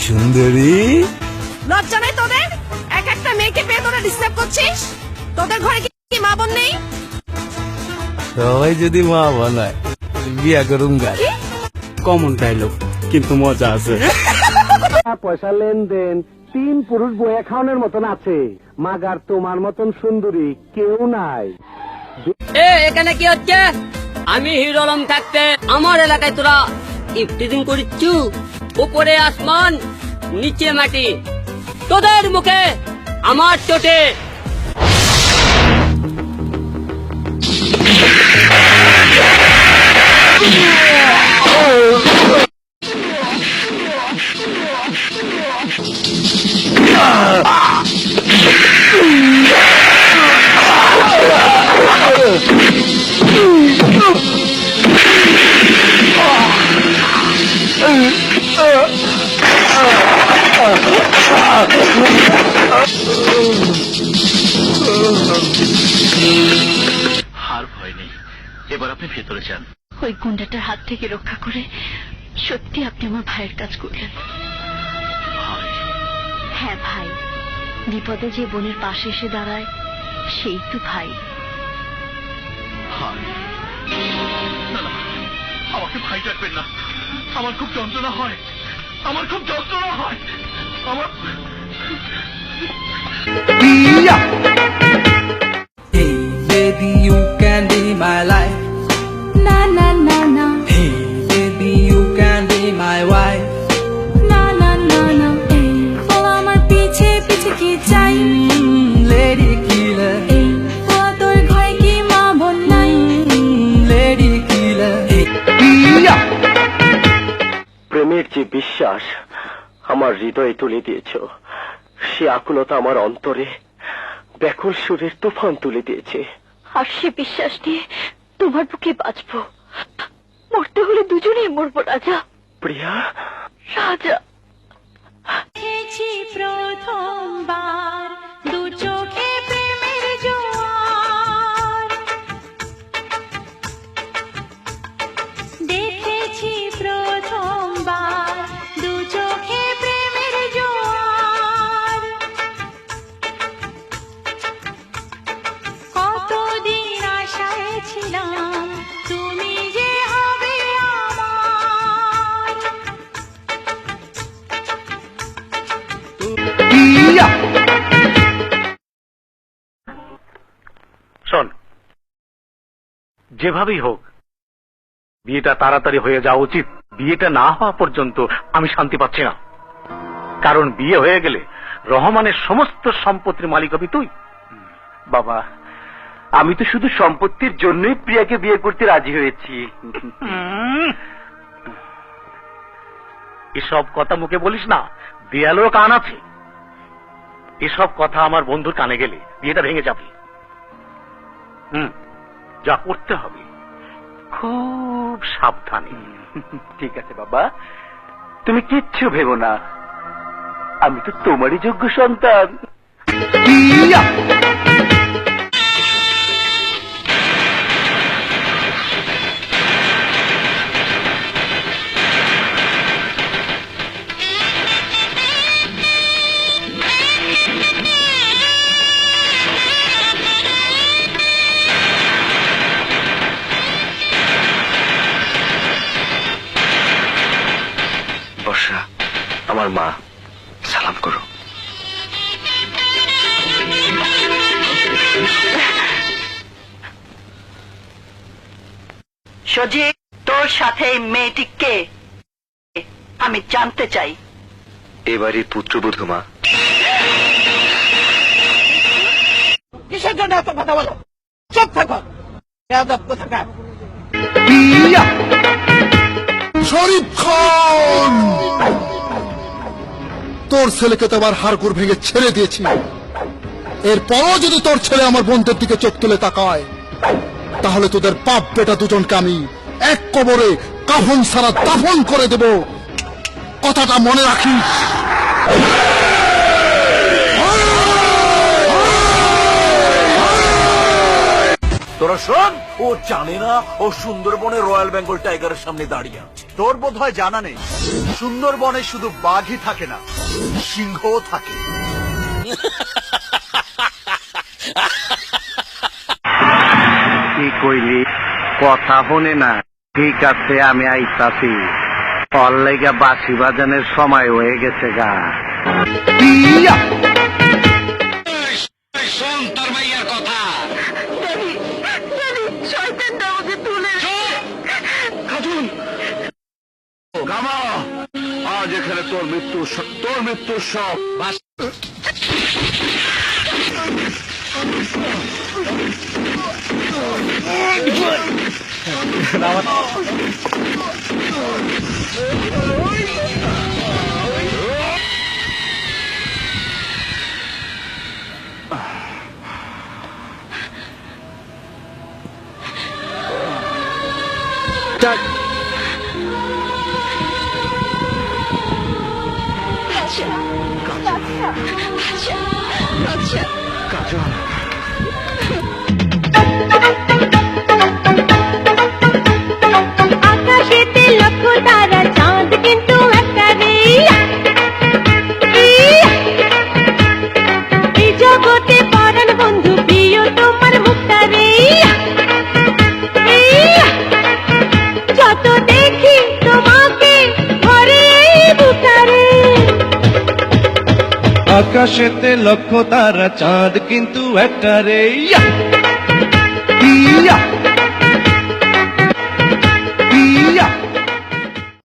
সুন্দরী, লজ্জা নেই তোদের? এক একটা মেয়েকে পেয়ে তোরা ডিস্টার্ব করছিস? তোদের ঘরে কি মা বোন নেই? সবাই যদি মা বানায় বিয়া করুম গা। কমন ডায়লগ, কিন্তু মজা আছে। পয়সা লেনদেন 3 পুরুষ বইয়া খাওয়ানোর মতন আছে, মাগার তোমার মতন সুন্দরী কেউ নাই। এখানে কি হচ্ছে? আমি হিরো আলম থাকতে আমার এলাকায় তোরা ইফটিজিং করিচ্ছু। উপরে আসমান, নিচে মাটি, তোদের মুখে আমার চোটে। হার ভয় নেই, এবার আপনি ভেতরে যান। ওই গুন্ডাটার হাত থেকে রক্ষা করে সত্যি আপনি আমার ভাইয়ের কাজ করলেন। হ্যাঁ ভাই, বিপদে যে বোনের পাশে এসে দাঁড়ায় সেই তো ভাই। না না, আমাকে ভাই ডাকবেন না, আমার খুব যন্ত্রণা হয়, আমার খুব যন্ত্রণা হয়, আমার। Hey baby, you can be my life. না না না না Hey baby, you can be my wife. না না না না, ও আমার পিছে পিছে কি চাই? Lady killer, ও তোর ঘরে কি মা বোন নাই? lady killer. Hey. প্রেমের যে বিশ্বাস আমার হৃদয়ে তুলে দিয়েছ, সে আকুলতা আমার অন্তরে ব্যাকুল সুরের তুফান তুলে দিয়েছে। আর সে বিশ্বাস নিয়ে তোমার বুকে বাঁচবো। মরতে হলে দুজনেই মরবো রাজা। প্রিয়া, রাজা। দেখেছি প্রথমবার দু চোখে প্রেমের জোয়ার, দেখেছি প্রথমবার দু চোখে প্রেমের জোয়ার। কতদিন আশায় ছিলাম তুমি যে হবে আমার। শোন, যেভাবেই হোক বিয়েটা তাড়াতাড়ি হয়ে যাওয়া উচিত। বিয়েটা না হওয়া পর্যন্ত আমি শান্তি পাচ্ছি না, কারণ বিয়ে হয়ে গেলে রহমানের সমস্ত সম্পত্তির মালিক হবি তুই। বাবা, আমি তো শুধু সম্পত্তির জন্যই প্রিয়াকে বিয়ে করতে রাজি হয়েছি। এসব কথা মুখে বলিস না, দেয়ালেও কান আছে। এসব কথা আমার বন্ধুর কানে গেলে বিয়েটা ভেঙে যাবে। যা করতে হবে খুব সাবধানে। ঠিক আছে বাবা, তুমি কিচ্ছু ভেবো না, আমি তো তোমারই যোগ্য সন্তান। বর্ষা, আমার মা, সালাম করো। সজীব, তোর সাথে এই মেয়েটি কে আমি জানতে চাই। এবারই পুত্রবধূ মা। কিসের জন্য এত কথা বলো? চুপ থাকো, বেয়াদব কোথাকার। শরীফ খান, তোর ছেলেকে তো আবার হাড়গোড় ভেঙে ছেড়ে দিয়েছি। এরপরও যদি তোর ছেলে আমার বোনদের দিকে চোখ তুলে তাকায়, তাহলে তোদের বাপ বেটা দুজনকে আমি এক কবরে কাফন ছাড়া দাফন করে দেব। কথাটা মনে রাখিস। তোরা শোন, ও জানে না ও সুন্দরবনে রয়্যাল বেঙ্গল টাইগারের সামনে দাঁড়িয়ে আছে। তোর বোধ হয় জানা নেই, সুন্দরবনে শুধু বাঘই থাকে না, সিংহও থাকে। কি কইলি? কথা শোনে না। ঠিক আছে, আমি আইতাছি। ফল লেগা বাঁশি বাজানোর সময় হয়ে গেছে গা। শোন তোর ভাইয়ার কথা। শয়তানটা আমাকে তুলে গামা, আজ এখানে তোর মৃত্যুর সব আকাশেতে লক্ষ তারা, চাঁদ কিন্তু একটা রে। এই জগতে পরাণ বন্ধু প্রিয় তোমার মুক্তা রে। যত দেখি তোমাকে ঘরে এই বুকারে। আকাশেতে লক্ষ তারা, চাঁদ কিন্তু একটা রে।